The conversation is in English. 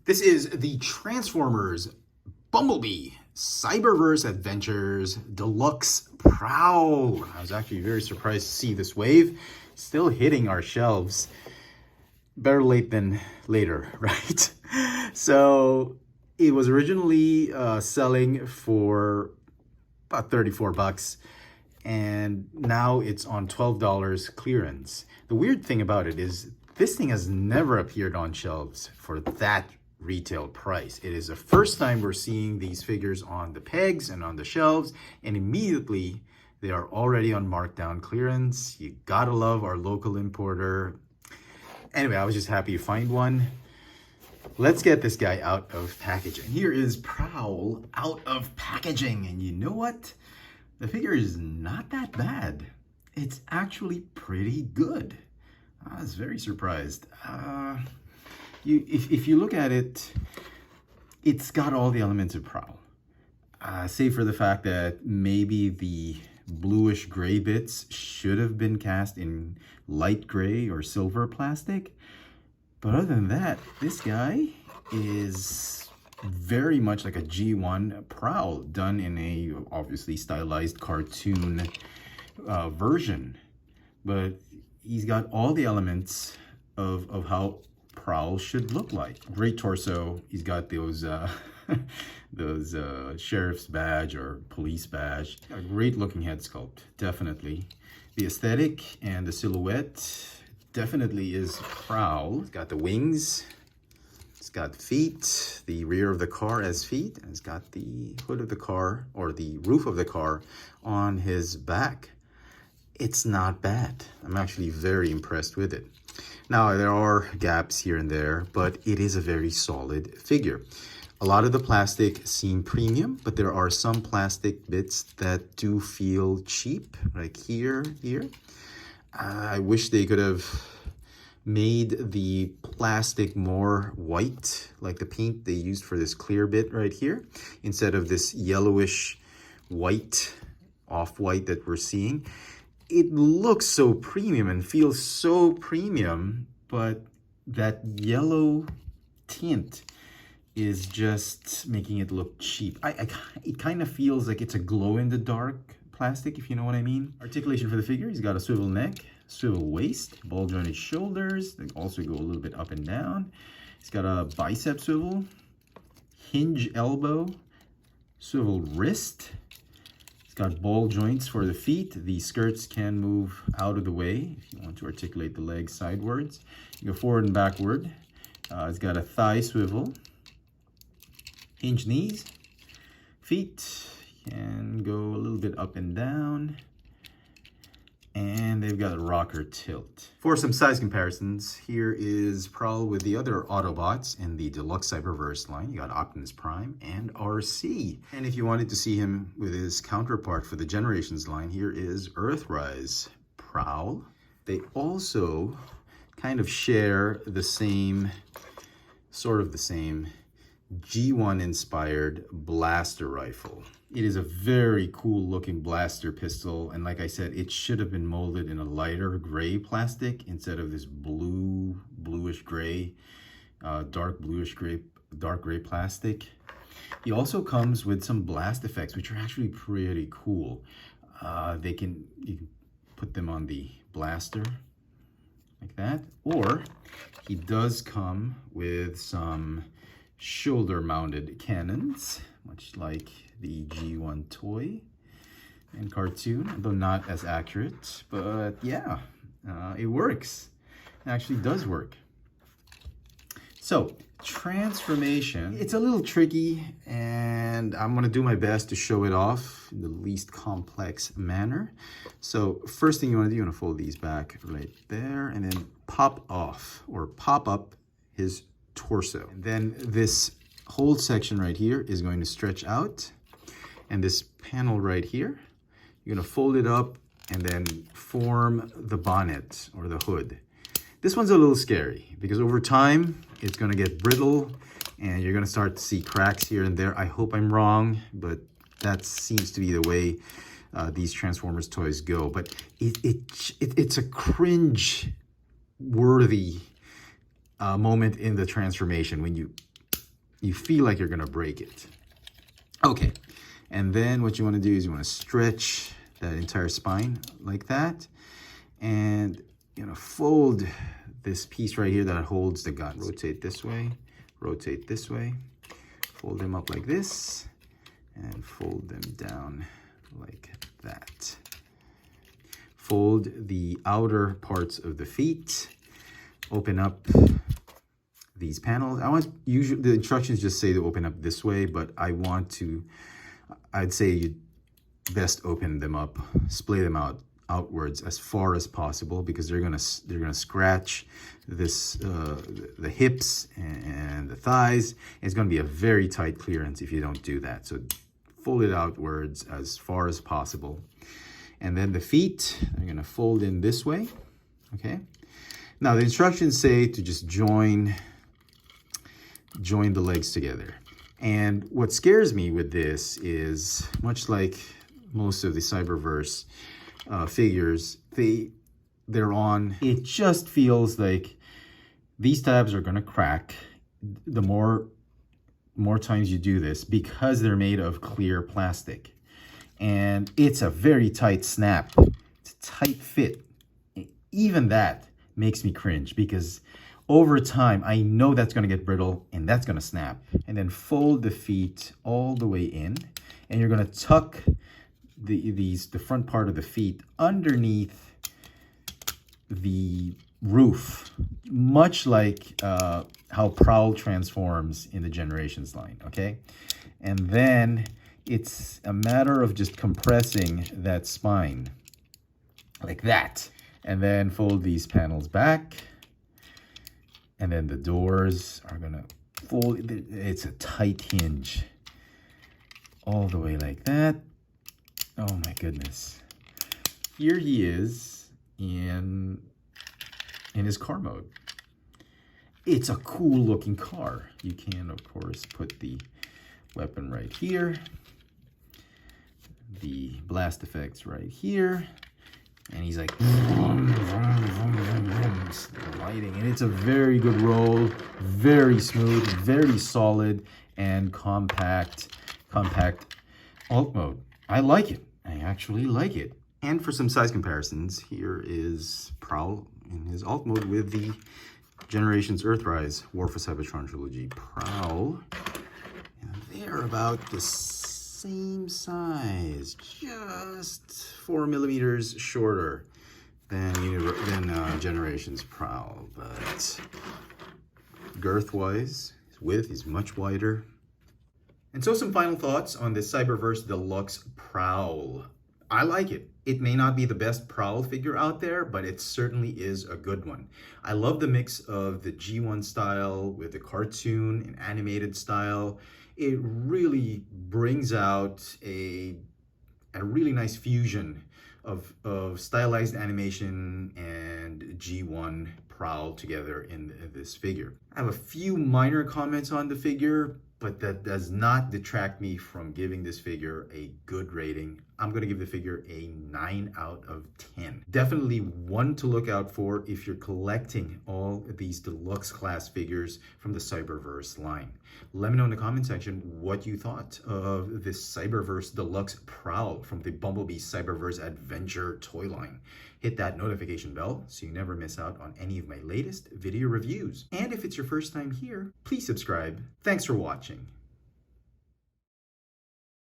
This is the Transformers Bumblebee Cyberverse Adventures Deluxe Prowl. I was actually very surprised to see this wave still hitting our shelves. Better late than later, right? So it was originally selling for about 34 bucks. And now it's on $12 clearance. The weird thing about it is this thing has never appeared on shelves for that retail price. It is the first time we're seeing these figures on the pegs and on the shelves, and immediately they are already on markdown clearance. You gotta love our local importer. Anyway, I was just happy to find one. Let's get this guy out of packaging. Here is Prowl out of packaging, and you know what? The figure is not that bad. It's actually pretty good. I was very surprised. If you look at it, it's got all the elements of Prowl. Save for the fact that maybe the bluish gray bits should have been cast in light gray or silver plastic. But other than that, this guy is very much like a G1 Prowl done in a obviously stylized cartoon version. But he's got all the elements of how Prowl should look like. Great torso. He's got those those sheriff's badge or police badge. A great looking head sculpt, definitely. The aesthetic and the silhouette definitely is Prowl. It's got the wings. It's got feet, the rear of the car as feet, and it's got the hood of the car or the roof of the car on his back. It's not bad. I'm actually very impressed with it. Now, there are gaps here and there, but it is a very solid figure. A lot of the plastic seem premium, but there are some plastic bits that do feel cheap, like here. I wish they could have made the plastic more white, like the paint they used for this clear bit right here, instead of this yellowish white, off-white that we're seeing. It looks so premium and feels so premium, but that yellow tint is just making it look cheap. It kind of feels like it's a glow-in-the-dark plastic, if you know what I mean. Articulation for the figure, he's got a swivel neck, swivel waist, ball jointed shoulders. They also go a little bit up and down. He's got a bicep swivel, hinge elbow, swivel wrist. He's got ball joints for the feet. The skirts can move out of the way if you want to articulate the legs sidewards. You go forward and backward. It's got a thigh swivel, hinge knees, feet can go a little bit up and down. And they've got a rocker tilt. For some size comparisons, here is Prowl with the other Autobots in the Deluxe Cyberverse line. You got Optimus Prime and RC. And if you wanted to see him with his counterpart for the Generations line, here is Earthrise Prowl. They also kind of share the same, sort of the same, G1 inspired blaster rifle. It is a very cool looking blaster pistol, and like I said, it should have been molded in a lighter gray plastic instead of this bluish gray, dark gray plastic. He also comes with some blast effects, which are actually pretty cool. You can put them on the blaster like that, or he does come with some shoulder mounted cannons, much like the G1 toy and cartoon, though not as accurate, but yeah, it works. It actually does work. So transformation, it's a little tricky, and I'm gonna do my best to show it off in the least complex manner. So first thing you wanna do, you wanna fold these back right there and then pop off or pop up his torso. And then this whole section right here is going to stretch out, and this panel right here, you're going to fold it up and then form the bonnet or the hood. This one's a little scary because over time it's going to get brittle and you're going to start to see cracks here and there. I hope I'm wrong, but that seems to be the way these Transformers toys go. But it's a cringe worthy moment in the transformation when you you feel like you're gonna break it. Okay, and then what you wanna do is you wanna stretch that entire spine like that. And you're gonna fold this piece right here that holds the gun. Rotate this way, fold them up like this, and fold them down like that. Fold the outer parts of the feet, open up these panels. Usually the instructions just say to open up this way, but I'd say you best open them up, splay them outwards as far as possible, because they're gonna scratch this the hips and the thighs. It's gonna be a very tight clearance if you don't do that. So fold it outwards as far as possible. And then the feet are gonna fold in this way, okay? Now the instructions say to just join the legs together. And what scares me with this is, much like most of the Cyberverse figures, it just feels like these tabs are gonna crack the more times you do this, because they're made of clear plastic. And it's a very tight snap. It's a tight fit. Even that makes me cringe, because over time, I know that's gonna get brittle and that's gonna snap. And then fold the feet all the way in, and you're gonna tuck the front part of the feet underneath the roof, much like how Prowl transforms in the Generations line, okay? And then it's a matter of just compressing that spine like that. And then fold these panels back. And then the doors are gonna fold. It's a tight hinge all the way like that. Oh my goodness. Here he is in his car mode. It's a cool looking car. You can, of course, put the weapon right here, the blast effects right here, and he's like vroom, vroom, vroom, vroom, vroom, sliding. And it's a very good roll, very smooth, very solid, and compact alt mode. I like it. I actually like it. And for some size comparisons, here is Prowl in his alt mode with the Generations Earthrise War for Cybertron trilogy. Prowl, and they're about the same size, just 4 millimeters shorter than Generations Prowl, but girth-wise, his width is much wider. And so some final thoughts on the Cyberverse Deluxe Prowl. I like it. It may not be the best Prowl figure out there, but it certainly is a good one. I love the mix of the G1 style with the cartoon and animated style. It really brings out a really nice fusion of stylized animation and G1 Prowl together in this figure. I have a few minor comments on the figure, but that does not detract me from giving this figure a good rating. I'm gonna give the figure a 9 out of 10. Definitely one to look out for if you're collecting all of these deluxe class figures from the Cyberverse line. Let me know in the comment section what you thought of this Cyberverse Deluxe Prowl from the Bumblebee Cyberverse Adventure toy line. Hit that notification bell so you never miss out on any of my latest video reviews. And if it's your first time here, please subscribe. Thanks for watching.